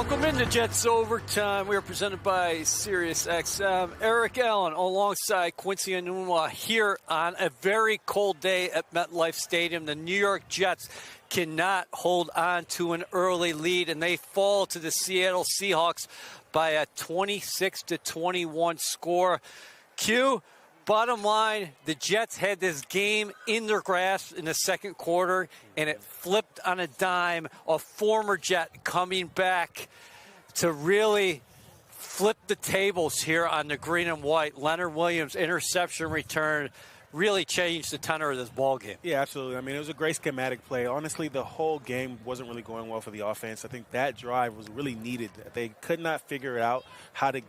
Welcome into Jets Overtime. We are presented by SiriusXM. Eric Allen alongside Quincy Nwangwu here on a very cold day at MetLife Stadium. The New York Jets cannot hold on to an early lead, and they fall to the Seattle Seahawks by a 26-21 score. Q, bottom line, the Jets had this game in their grasp in the second quarter, and it flipped on a dime. A former Jet coming back to really flip the tables here on the green and white. Leonard Williams' interception return really changed the tenor of this ball game. Yeah, absolutely. I mean, it was a great schematic play. Honestly, the whole game wasn't really going well for the offense. I think that drive was really needed. They could not figure out how to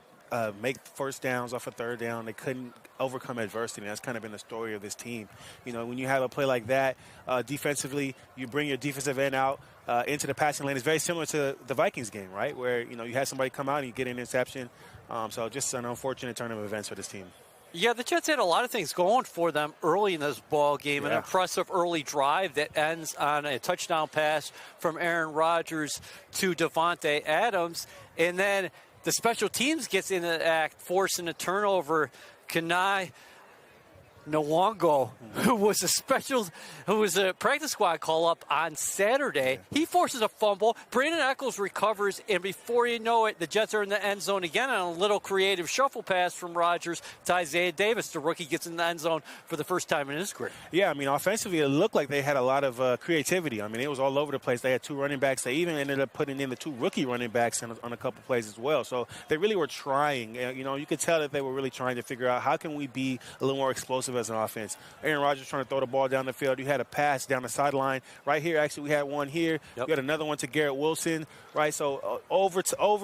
make first downs off a third down. They couldn't overcome adversity. And that's kind of been the story of this team. You know, when you have a play like that, defensively, you bring your defensive end out into the passing lane. It's very similar to the Vikings game, right, where, you know, you had somebody come out and you get an interception. So just an unfortunate turn of events for this team. Yeah, the Jets had a lot of things going for them early in this ball game. Yeah. An impressive early drive that ends on a touchdown pass from Aaron Rodgers to Davante Adams. And then the special teams gets into the act, forcing a turnover. Kene Nwangwu, who was a practice squad call-up on Saturday, he forces a fumble. Brandon Echols recovers, and before you know it, the Jets are in the end zone again on a little creative shuffle pass from Rodgers to Isaiah Davis. The rookie gets in the end zone for the first time in his career. Yeah, I mean, offensively, it looked like they had a lot of creativity. I mean, it was all over the place. They had two running backs. They even ended up putting in the two rookie running backs on a couple plays as well. So they really were trying. You know, you could tell that they were really trying to figure out how can we be a little more explosive as an offense. Aaron Rodgers trying to throw the ball down the field. You had a pass down the sideline. Right here, actually, we had one here. Yep. We had another one to Garrett Wilson, right? So over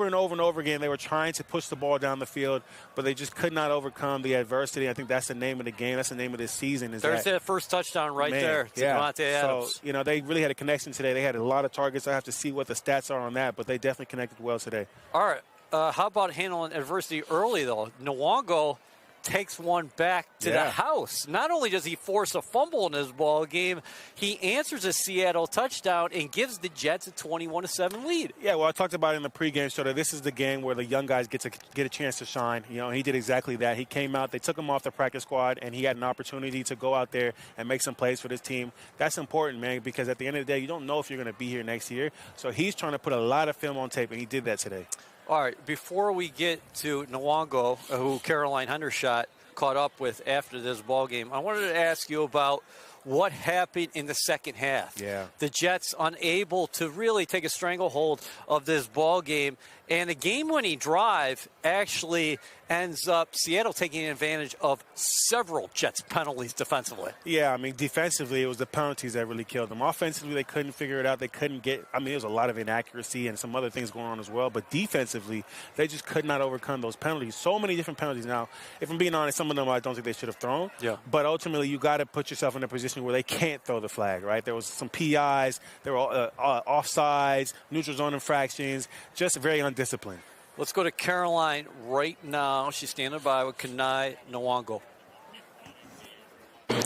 and over again, they were trying to push the ball down the field, but they just could not overcome the adversity. I think that's the name of the game. That's the name of this season. There's that first touchdown right there to Davante Adams. So, you know, they really had a connection today. They had a lot of targets. I have to see what the stats are on that, but they definitely connected well today. All right. How about handling adversity early, though? Nwangwu takes one back to the house. Not only does he force a fumble in this ball game, he answers a Seattle touchdown and gives the Jets a 21-7 lead. Yeah, well, I talked about it in the pregame show that this is the game where the young guys get a chance to shine. You know, he did exactly that. He came out, they took him off the practice squad, and he had an opportunity to go out there and make some plays for this team. That's important, man, because at the end of the day, you don't know if you're going to be here next year. So he's trying to put a lot of film on tape, and he did that today. All right, before we get to Nwangwu, who Caroline Hendershot caught up with after this ball game, I wanted to ask you about what happened in the second half. Yeah. The Jets unable to really take a stranglehold of this ball game, and the game-winning drive actually ends up Seattle taking advantage of several Jets penalties defensively. Yeah, I mean, defensively, it was the penalties that really killed them. Offensively, they couldn't figure it out. They couldn't get – I mean, there was a lot of inaccuracy and some other things going on as well. But defensively, they just could not overcome those penalties. So many different penalties. Now, if I'm being honest, some of them I don't think they should have thrown. Yeah. But ultimately, you got to put yourself in a position where they can't throw the flag, right? There was some PIs. There were offsides, neutral zone infractions, just very undisciplined. Let's go to Caroline right now. She's standing by with Kene Nwangwu.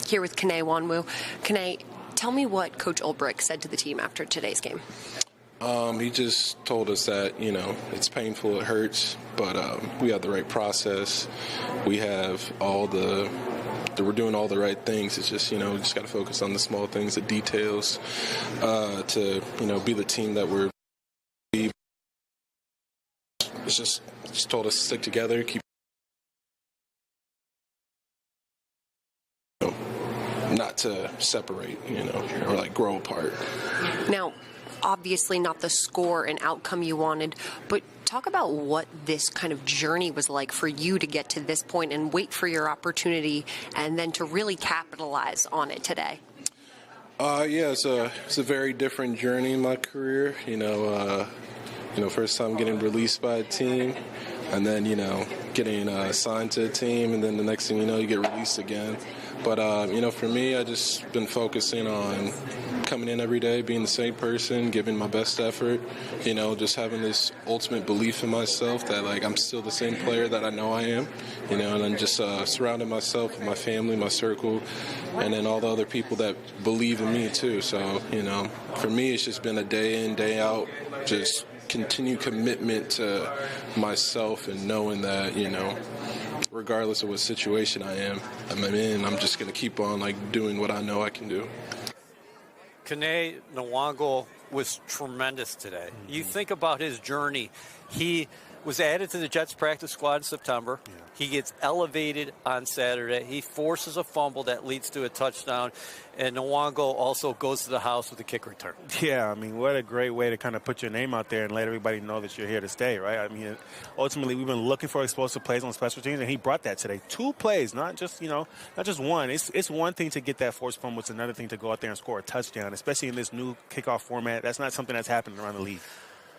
Here with Kene Nwangwu. Kene, tell me what Coach Ulbrich said to the team after today's game. He just told us that, you know, it's painful, it hurts, but we have the right process. We have we're doing all the right things. It's just, you know, we just got to focus on the small things, the details, to, you know, be the team that we're. It's just told us to stick together, keep, you know, not to separate, you know, or like grow apart. Now, obviously not the score and outcome you wanted, but talk about what this kind of journey was like for you to get to this point and wait for your opportunity and then to really capitalize on it today. Yeah, it's a very different journey in my career. You know, first time getting released by a team, and then, you know, getting signed to a team, and then the next thing you know, you get released again. But, you know, for me, I just been focusing on coming in every day, being the same person, giving my best effort, you know, just having this ultimate belief in myself that, like, I'm still the same player that I know I am, you know, and then just surrounding myself with my family, my circle, and then all the other people that believe in me, too. So, you know, for me, it's just been a day in, day out, just continued commitment to myself and knowing that, you know, regardless of what situation I'm in, I'm just going to keep on like doing what I know I can do. Kene Nwangwu was tremendous today. You think about his journey. He was added to the Jets practice squad in September. Yeah. He gets elevated on Saturday. He forces a fumble that leads to a touchdown. And Nwangwu also goes to the house with a kick return. Yeah, I mean, what a great way to kind of put your name out there and let everybody know that you're here to stay, right? I mean, ultimately, we've been looking for explosive plays on special teams, and he brought that today. 2 plays, not just one. It's one thing to get that forced fumble. It's another thing to go out there and score a touchdown, especially in this new kickoff format. That's not something that's happening around the league.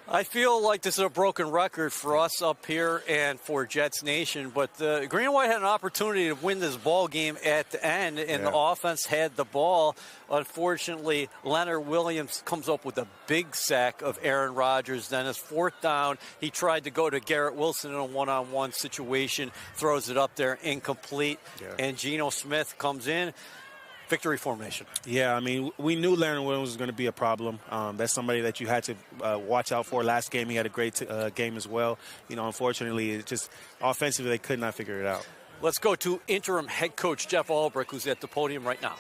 I feel like this is a broken record for us up here and for Jets Nation, but the Green and White had an opportunity to win this ball game at the end, and the offense had the ball. Unfortunately, Leonard Williams comes up with a big sack of Aaron Rodgers. Then his 4th down, he tried to go to Garrett Wilson in a one-on-one situation, throws it up there, incomplete, and Geno Smith comes in. Victory formation. Yeah, I mean, we knew Leonard Williams was going to be a problem. That's somebody that you had to watch out for. Last game, he had a great game as well. You know, unfortunately, it's just offensively, they could not figure it out. Let's go to interim head coach Jeff Ulbrich, who's at the podium right now.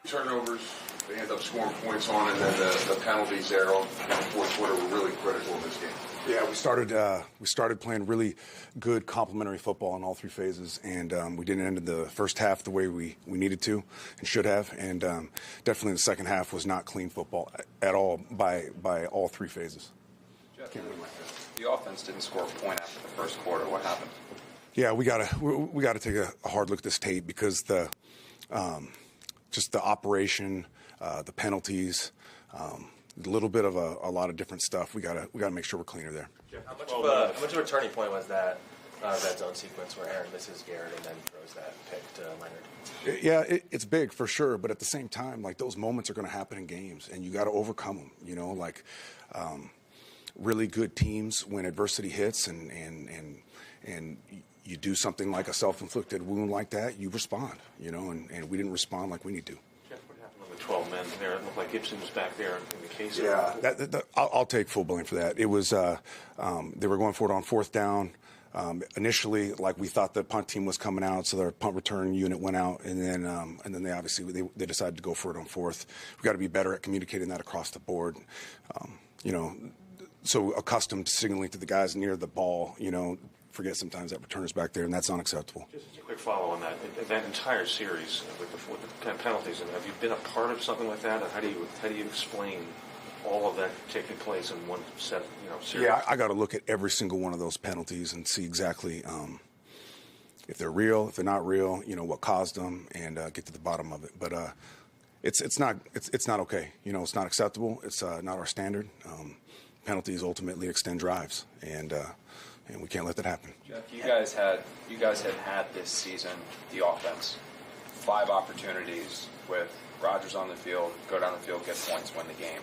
Turnovers, they end up scoring points on, and then the penalties there in the fourth quarter were really critical in this game. Yeah, we started playing really good complementary football in all 3 phases, and we didn't end the first half the way we needed to and should have, and definitely the second half was not clean football at all by all 3 phases. Jeff, the offense didn't score a point after the first quarter. What happened? Yeah, we gotta take a hard look at this tape because just the operation, the penalties. A little bit of a lot of different stuff. We gotta make sure we're cleaner there. How much of a turning point was that red zone sequence where Aaron misses Garrett and then throws that pick to Leonard? Yeah, it's big for sure, but at the same time, like those moments are going to happen in games, and you got to overcome them. You know, like really good teams when adversity hits and you do something like a self-inflicted wound like that, you respond. You know, and we didn't respond like we need to. 12 men there. It looked like Gibson was back there in the case. Yeah, I'll take full blame for that. It was they were going for it on 4th down. Initially, like we thought the punt team was coming out, so their punt return unit went out, and then they obviously they decided to go for it on 4th. We got to be better at communicating that across the board. You know, so accustomed to signaling to the guys near the ball, you know. Forget sometimes that return is back there, and that's unacceptable. Just a quick follow on that. That entire series with the penalties, and have you been a part of something like that? And how do you explain all of that taking place in one set, series? Yeah, I got to look at every single one of those penalties and see exactly if they're real, if they're not real, what caused them, and get to the bottom of it. But it's not okay. It's not acceptable. It's not our standard. Penalties ultimately extend drives, and we can't let that happen. Jeff, you guys had this season the offense, 5 opportunities with Rodgers on the field, go down the field, get points, win the game.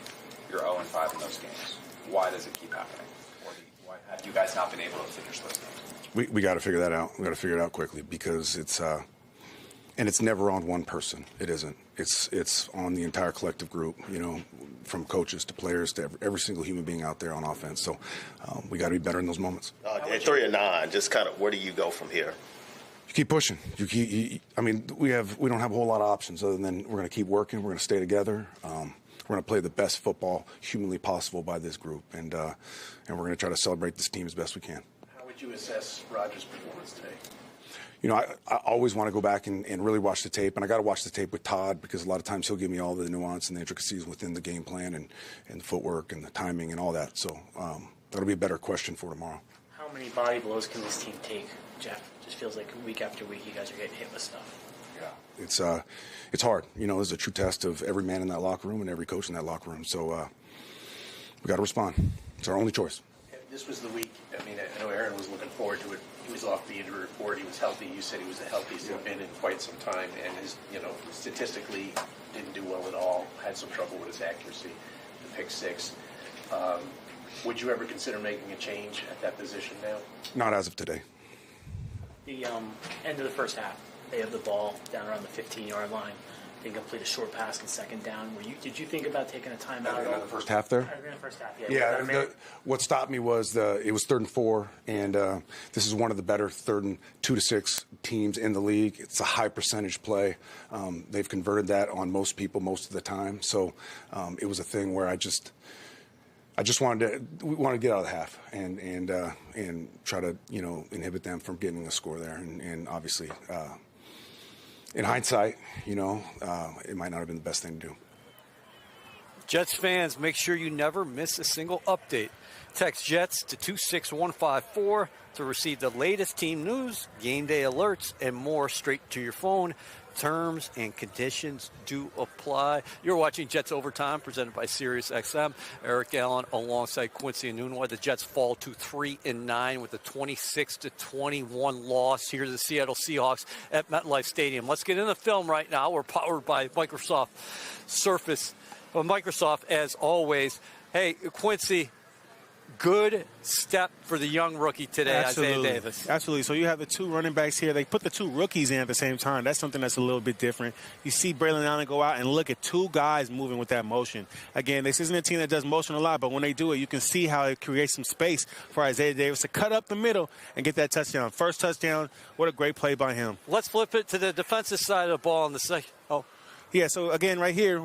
You're 0-5 in those games. Why does it keep happening? Or why have you guys not been able to finish those games? We got to figure that out. We got to figure it out quickly because it's never on one person. It isn't. It's on the entire collective group. From coaches to players to every single human being out there on offense. So we got to be better in those moments. At 3-9, just kind of where do you go from here? You keep pushing. We don't have a whole lot of options other than we're going to keep working. We're going to stay together. We're going to play the best football humanly possible by this group, and we're going to try to celebrate this team as best we can. How would you assess Rodgers' performance today? I always want to go back and really watch the tape, and I got to watch the tape with Todd because a lot of times he'll give me all the nuance and the intricacies within the game plan and the footwork and the timing and all that. So that'll be a better question for tomorrow. How many body blows can this team take, Jeff? It just feels like week after week you guys are getting hit with stuff. Yeah, it's hard. It's a true test of every man in that locker room and every coach in that locker room. So we got to respond. It's our only choice. This was the week. I know Aaron was looking forward to it. He was off the injury report. He was healthy. You said he was the healthiest he's been in quite some time, and his, statistically didn't do well at all. Had some trouble with his accuracy. The pick 6. Would you ever consider making a change at that position now? Not as of today. The end of the first half, they have the ball down around the 15-yard line. think complete a short pass in second down. Did you think about taking a timeout? In the first half there? In the first half, yeah. What stopped me was it was 3rd and 4, and this is one of the better 3rd and 2 to 6 teams in the league. It's a high percentage play. They've converted that on most people most of the time. So it was a thing where I just wanted to get out of the half and try to inhibit them from getting a score there, and obviously. In hindsight, it might not have been the best thing to do. Jets fans, make sure you never miss a single update. Text Jets to 26154 to receive the latest team news, game day alerts, and more straight to your phone. Terms and conditions do apply. You're watching Jets Overtime, presented by SiriusXM. Eric Allen alongside Quincy Nwangwu. The Jets fall to 3-9 with a 26-21 loss here to the Seattle Seahawks at MetLife Stadium. Let's get in the film right now. We're powered by Microsoft Surface. Well, Microsoft, as always. Hey, Quincy, good step for the young rookie today, Isaiah Davis. Absolutely. So you have the 2 running backs here. They put the 2 rookies in at the same time. That's something that's a little bit different. You see Braylon Allen go out and look at 2 guys moving with that motion. Again, this isn't a team that does motion a lot, but when they do it, you can see how it creates some space for Isaiah Davis to cut up the middle and get that touchdown. First touchdown, what a great play by him. Let's flip it to the defensive side of the ball in the second. Oh. Yeah, so again, right here,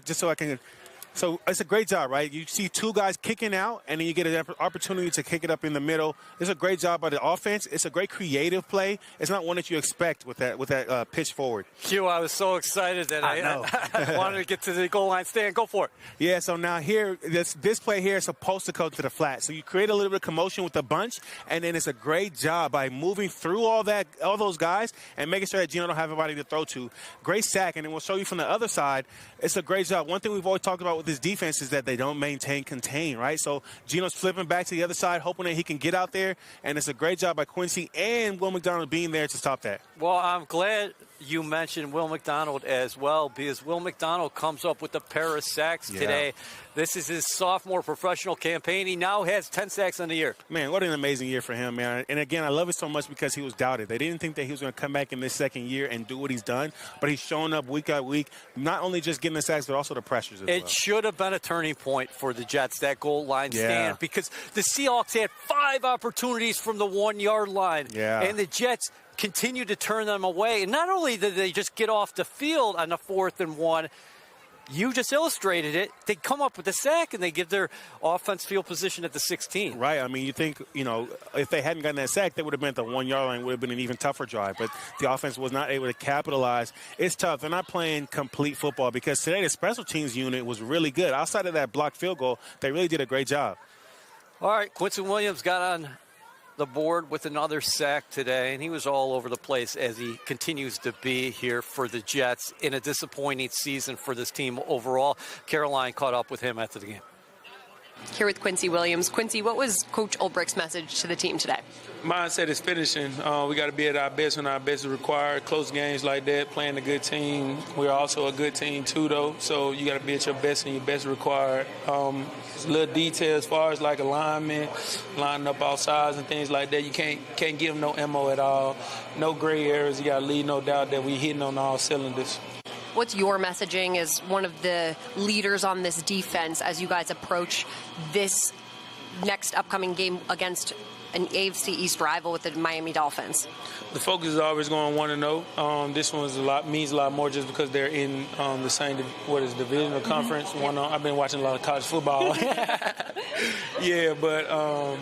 just so I can – so it's a great job, right? You see 2 guys kicking out, and then you get an opportunity to kick it up in the middle. It's a great job by the offense. It's a great creative play. It's not one that you expect with that pitch forward. Q, I was so excited that I wanted to get to the goal line stand. Go for it. Yeah, so now here, this play here is supposed to go to the flat. So you create a little bit of commotion with the bunch, and then it's a great job by moving through all those guys and making sure that Geno don't have anybody to throw to. Great sack, and then we'll show you from the other side. It's a great job. One thing we've always talked about with this defense is that they don't contain, right? So Geno's flipping back to the other side, hoping that he can get out there, and it's a great job by Quincy and Will McDonald being there to stop that. Well, I'm glad you mentioned Will McDonald as well, because Will McDonald comes up with a pair of sacks today. This is his sophomore professional campaign. He now has 10 sacks in the year. Man, what an amazing year for him, man. And again, I love it so much because he was doubted. They didn't think that he was going to come back in this second year and do what he's done, but he's showing up week after week, not only just getting the sacks, but also the pressures as well. It should have been a turning point for the Jets, that goal line stand, because the Seahawks had 5 opportunities from the 1-yard line, and the Jets continue to turn them away. And not only did they just get off the field on the 4th and 1, you just illustrated it. They come up with a sack, and they give their offense field position at the 16. Right. I mean, you think, if they hadn't gotten that sack, they would have been at the 1-yard line. It would have been an even tougher drive. But the offense was not able to capitalize. It's tough. They're not playing complete football because today the special teams unit was really good. Outside of that blocked field goal, they really did a great job. All right, Quincy Williams got on the board with another sack today, and he was all over the place as he continues to be here for the Jets in a disappointing season for this team overall. Caroline caught up with him after the game. Here with Quincy Williams. Quincy, what was Coach Ulbrich's message to the team today? Mindset is finishing. We got to be at our best when our best is required. Close games like that, playing a good team. We're also a good team too, though. So you got to be at your best and your best required. Little details as far as like alignment, lining up all sides and things like that. You can't give them no MO at all. No gray areas. You got to leave no doubt that we're hitting on all cylinders. What's your messaging as one of the leaders on this defense as you guys approach this next upcoming game against an AFC East rival with the Miami Dolphins? The focus is always going 1-0. This one means a lot more just because they're in the same division or conference. I've been watching a lot of college football. Yeah, but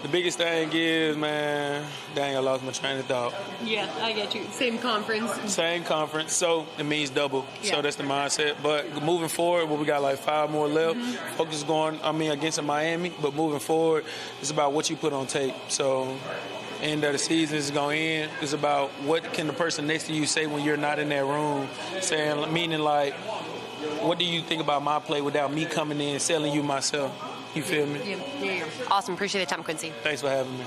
the biggest thing is, man, dang, I lost my train of thought. Yeah, I get you. Same conference, so it means double. Yeah. So that's the mindset. But moving forward, we got like 5 more left. Focus going, against Miami. But moving forward, it's about what you put on tape. So end of the season is going to end. It's about what can the person next to you say when you're not in that room. Meaning like, what do you think about my play without me coming in and selling you myself? You feel me? Yeah. Awesome. Appreciate the time, Quincy. Thanks for having me.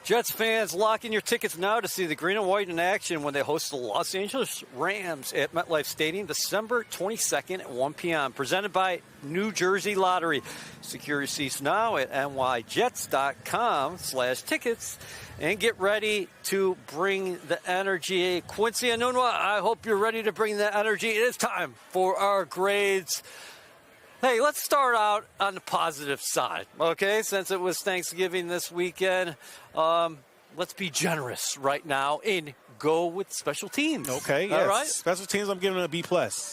Jets fans, lock in your tickets now to see the green and white in action when they host the Los Angeles Rams at MetLife Stadium December 22nd at 1 p.m. Presented by New Jersey Lottery. Secure your seats now at nyjets.com/tickets and get ready to bring the energy. Quincy Nwangwu, I hope you're ready to bring the energy. It is time for our grades. Hey, let's start out on the positive side, okay? Since it was Thanksgiving this weekend, let's be generous right now and go with special teams. Okay, yes. All right? Special teams, I'm giving it a B+.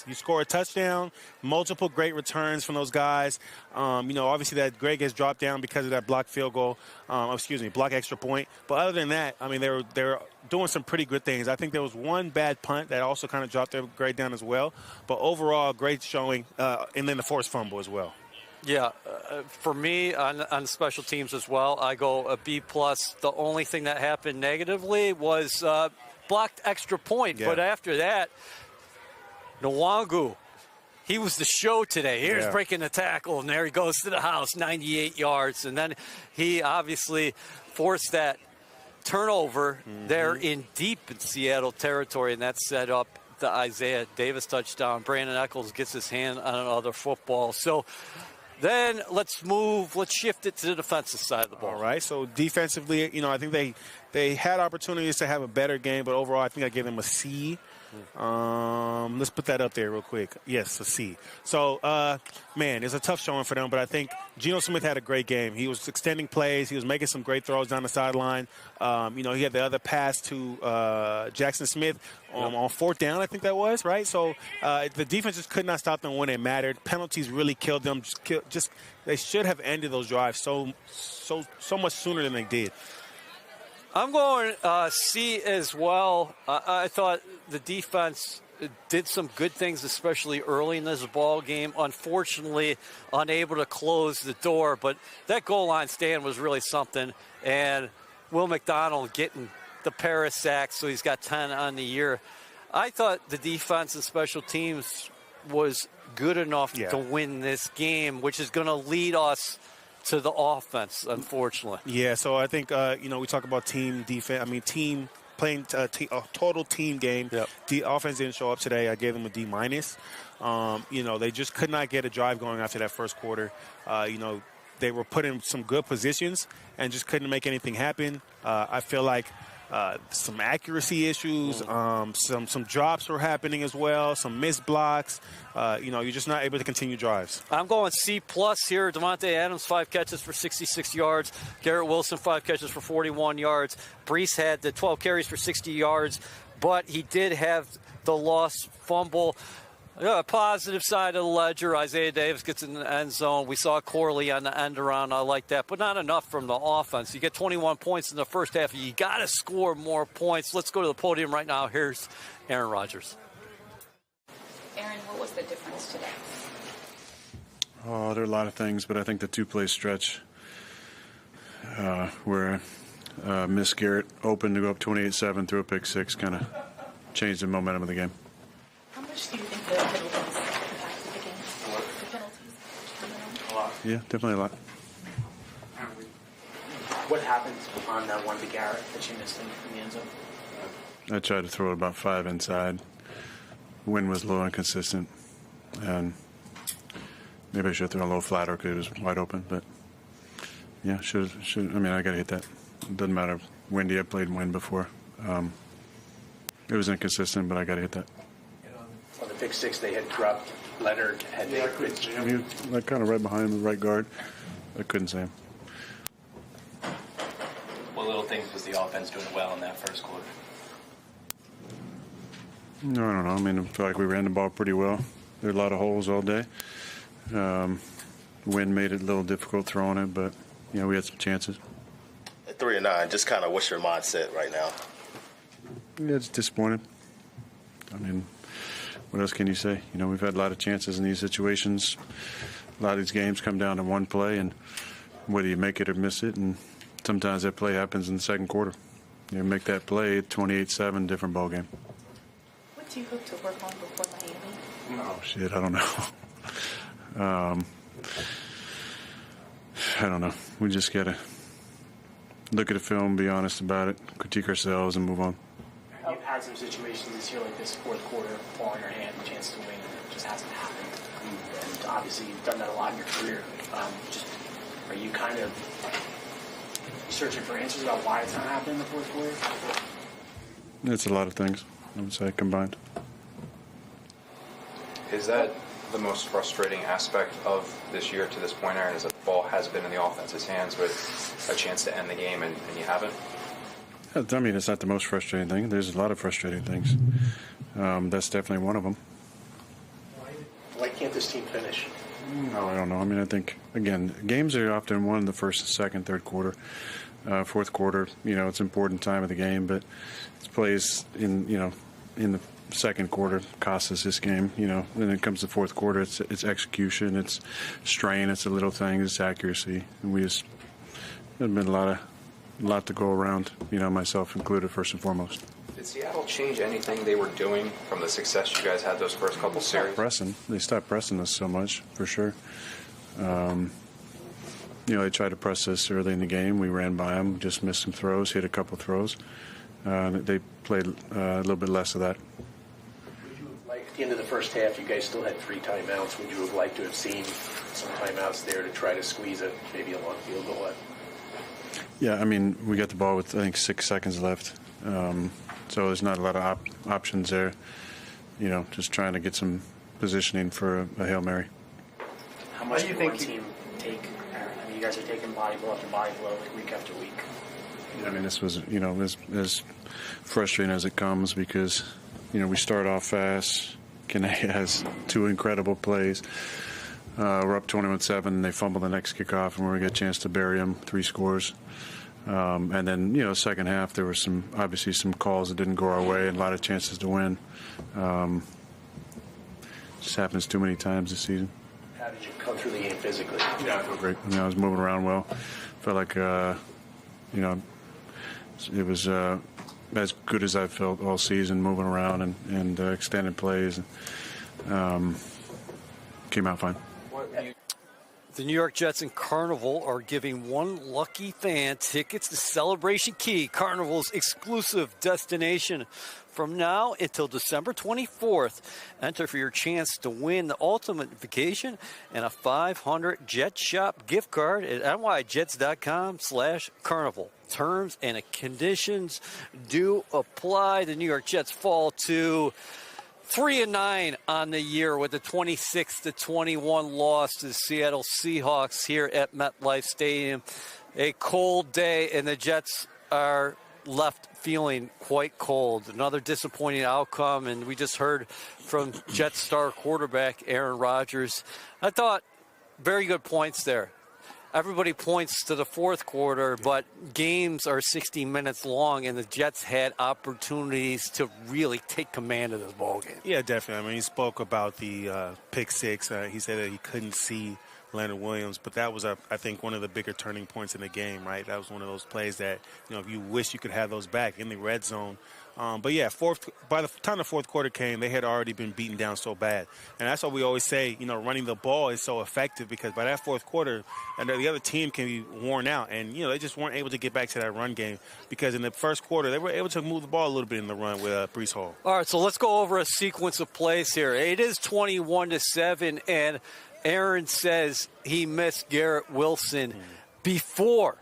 You score a touchdown, multiple great returns from those guys. Obviously that Greg has dropped down because of that block field goal, block extra point. But other than that, I mean, they were doing some pretty good things. I think there was one bad punt that also kind of dropped their grade down as well. But overall, great showing, and then the forced fumble as well. Yeah, for me on special teams as well, I go a B+. The only thing that happened negatively was blocked extra point. Yeah. But after that, Nwangwu, he was the show today. Here's breaking the tackle, and there he goes to the house, 98 yards. And then he obviously forced that turnover there in deep in Seattle territory, and that set up the Isaiah Davis touchdown. Brandon Echols gets his hand on another football. So then let's shift it to the defensive side of the ball. All right, so defensively, I think they had opportunities to have a better game, but overall I think I gave them a C. Let's put that up there real quick. Yes, a C. So, it's a tough showing for them, but I think Geno Smith had a great game. He was extending plays. He was making some great throws down the sideline. He had the other pass to Jackson Smith on fourth down, I think that was, right? So the defense just could not stop them when it mattered. Penalties really killed them. They should have ended those drives so much sooner than they did. I'm going C as well. I thought the defense did some good things, especially early in this ball game. Unfortunately, unable to close the door, but that goal line stand was really something. And Will McDonald getting the pair of sacks, so he's got 10 on the year. I thought the defense and special teams was good enough to win this game, which is going to lead us to the offense, unfortunately. Yeah, so I think, we talk about team defense. I mean, team playing a total team game. Yep. The offense didn't show up today. I gave them a D-. They just could not get a drive going after that first quarter. They were put in some good positions and just couldn't make anything happen. I feel like some accuracy issues, some drops were happening as well, some missed blocks. You're just not able to continue drives. I'm going C+ here. Davante Adams, 5 catches for 66 yards. Garrett Wilson, 5 catches for 41 yards. Brees had the 12 carries for 60 yards, but he did have the lost fumble. Positive side of the ledger, Isaiah Davis gets in the end zone. We saw Corley on the end around. I like that, but not enough from the offense. You get 21 points in the first half. You got to score more points. Let's go to the podium right now. Here's Aaron Rodgers. Aaron, what was the difference today? Oh, there are a lot of things, but I think the 2-play stretch where Miss Garrett opened to go up 28-7 through a pick six kind of changed the momentum of the game. How much do you think the penalties impacted the game? The penalties? A lot. Yeah, definitely a lot. What happened on that one to Garrett that you missed in the end zone? I tried to throw it about 5 inside. Wind was a little inconsistent, and maybe I should have thrown a little flatter because it was wide open. But yeah, should. I mean, I got to hit that. It doesn't matter. Windy, I played wind before. It was inconsistent, but I got to hit that. On the pick six, they had dropped Leonard. He was kind of right behind the right guard. I couldn't see him. What little things was the offense doing well in that first quarter? No, I don't know. I mean, I feel like we ran the ball pretty well. There were a lot of holes all day. Wind made it a little difficult throwing it, but, we had some chances. At 3-9, just kind of what's your mindset right now? Yeah, it's disappointed. I mean, what else can you say? We've had a lot of chances in these situations. A lot of these games come down to one play, and whether you make it or miss it, and sometimes that play happens in the second quarter. You make that play, 28-7, different ball game. What do you hope to work on before Miami? Oh, shit, I don't know. I don't know. We just got to, look at the film, be honest about it, critique ourselves, and move on. You've had some situations this year like this fourth quarter, ball in your hand, chance to win, and it just hasn't happened. And obviously you've done that a lot in your career. Are you kind of searching for answers about why it's not happening in the fourth quarter? It's a lot of things, I would say, combined. Is that the most frustrating aspect of this year to this point, Aaron, is that the ball has been in the offense's hands with a chance to end the game and you haven't? I mean, it's not the most frustrating thing. There's a lot of frustrating things. That's definitely one of them. Why can't this team finish? No, I don't know. I mean, I think, again, games are often won in the first, second, third quarter. Fourth quarter, it's an important time of the game, but it plays in the second quarter costs us this game. When it comes to fourth quarter, it's execution, it's strain, it's the little things, it's accuracy, and there's been a lot to go around. Myself included, first and foremost. Did Seattle change anything they were doing from the success you guys had those first couple series? They stopped pressing us so much, for sure. They tried to press us early in the game. We ran by them, just missed some throws, hit a couple throws. They played a little bit less of that. At the end of the first half, you guys still had 3 timeouts. Would you have liked to have seen some timeouts there to try to squeeze maybe a long field goal? Yeah, I mean, we got the ball with, I think, 6 seconds left. So there's not a lot of options there. Just trying to get some positioning for a Hail Mary. How much do you think team take, Aaron? I mean, you guys are taking body blow after body blow week after week. Yeah, I mean, this was, as frustrating as it comes because, we start off fast. Kene has 2 incredible plays. We're up 21-7. They fumble the next kickoff, and we get a chance to bury them, 3 scores. And then, second half, there were obviously some calls that didn't go our way and a lot of chances to win. Just happens too many times this season. How did you come through the game physically? Yeah, I felt great. I was moving around well. Felt like, it was as good as I felt all season, moving around and extended plays. Came out fine. The New York Jets and Carnival are giving one lucky fan tickets to Celebration Key, Carnival's exclusive destination. From now until December 24th, enter for your chance to win the ultimate vacation and a $500 Jet Shop gift card at nyjets.com/carnival. Terms and conditions do apply. The New York Jets fall to 3-9 on the year with a 26-21 loss to the Seattle Seahawks here at MetLife Stadium. A cold day, and the Jets are left feeling quite cold. Another disappointing outcome, and we just heard from Jets star quarterback Aaron Rodgers. I thought very good points there. Everybody points to the fourth quarter, but games are 60 minutes long, and the Jets had opportunities to really take command of this ballgame. Yeah, definitely. I mean, he spoke about the pick 6. He said that he couldn't see Leonard Williams, but that was, I think, one of the bigger turning points in the game, right? That was one of those plays that, if you wish you could have those back in the red zone. But, yeah, by the time the fourth quarter came, they had already been beaten down so bad. And that's what we always say, running the ball is so effective because by that fourth quarter, and the other team can be worn out. And, they just weren't able to get back to that run game because in the first quarter, they were able to move the ball a little bit in the run with Breece Hall. All right, so let's go over a sequence of plays here. It is 21-7, and Aaron says he missed Garrett Wilson before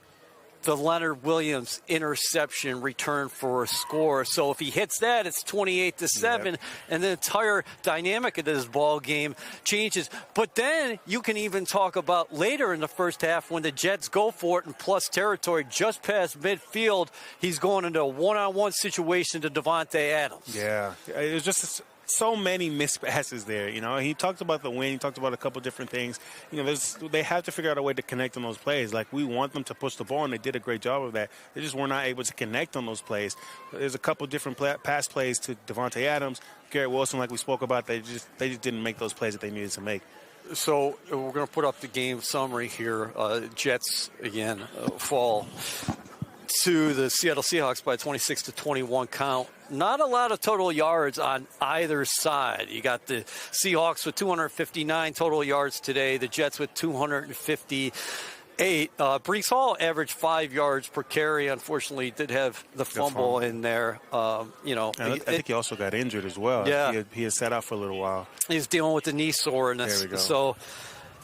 the Leonard Williams interception return for a score. So if he hits that, it's 28-7, yep. And the entire dynamic of this ball game changes. But then you can even talk about later in the first half when the Jets go for it in plus territory just past midfield. He's going into a one-on-one situation to Davante Adams. Yeah, it was just so many missed passes there. He talked about the win. He talked about a couple different things. They have to figure out a way to connect on those plays. Like, we want them to push the ball, and they did a great job of that. They just were not able to connect on those plays. There's a couple different pass plays to Davante Adams, Garrett Wilson, like we spoke about. They just didn't make those plays that they needed to make. So we're going to put up the game summary here. Jets, again, fall to the Seattle Seahawks by 26-21 count. Not a lot of total yards on either side. You got the Seahawks with 259 total yards today, the Jets with 250. 8. Brees Hall averaged 5 yards per carry. Unfortunately, did have the fumble in there. I think he also got injured as well. Yeah. He had sat out for a little while. He's dealing with the knee soreness. There we go.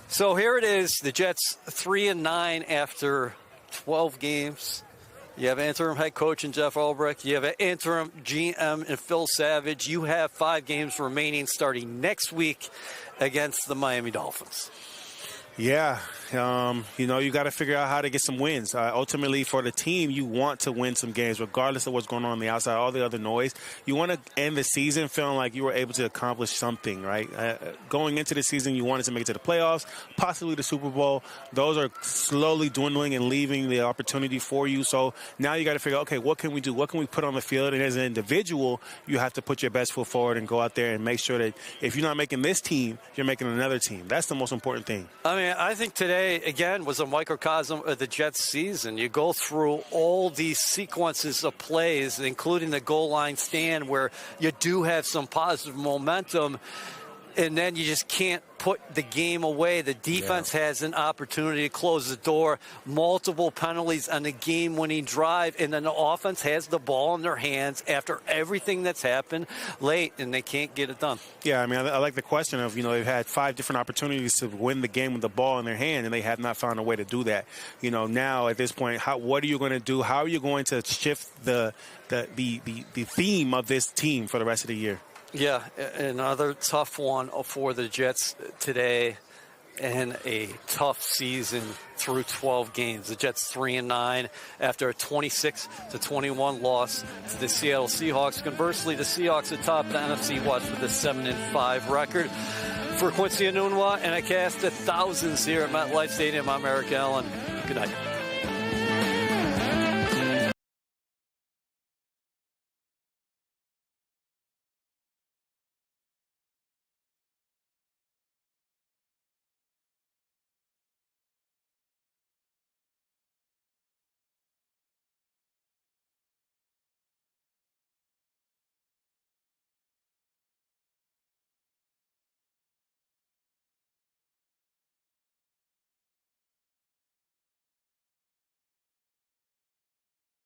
So here it is. The Jets 3-9 after 12 games. You have interim head coach in Jeff Ulbrich. You have an interim GM in Phil Savage. You have 5 games remaining starting next week against the Miami Dolphins. Yeah, you got to figure out how to get some wins. Ultimately, for the team, you want to win some games, regardless of what's going on the outside, all the other noise. You want to end the season feeling like you were able to accomplish something, right? Going into the season, you wanted to make it to the playoffs, possibly the Super Bowl. Those are slowly dwindling and leaving the opportunity for you. So now you got to figure out, okay, what can we do? What can we put on the field? And as an individual, you have to put your best foot forward and go out there and make sure that if you're not making this team, you're making another team. That's the most important thing. I think today, again, was a microcosm of the Jets season. You go through all these sequences of plays, including the goal line stand, where you do have some positive momentum, and then you just can't put the game away. The defense has an opportunity to close the door, multiple penalties on the game-winning drive, and then the offense has the ball in their hands after everything that's happened late, and they can't get it done. Yeah, I like the question of, they've had 5 different opportunities to win the game with the ball in their hand, and they have not found a way to do that. Now at this point, what are you going to do? How are you going to shift the theme of this team for the rest of the year? Yeah, another tough one for the Jets today, and a tough season through 12 games. The Jets 3-9 after a 26-21 loss to the Seattle Seahawks. Conversely, the Seahawks atop the NFC West with a 7-5 record. For Quincy Nwangwu and a cast of thousands here at MetLife Stadium, I'm Eric Allen. Good night.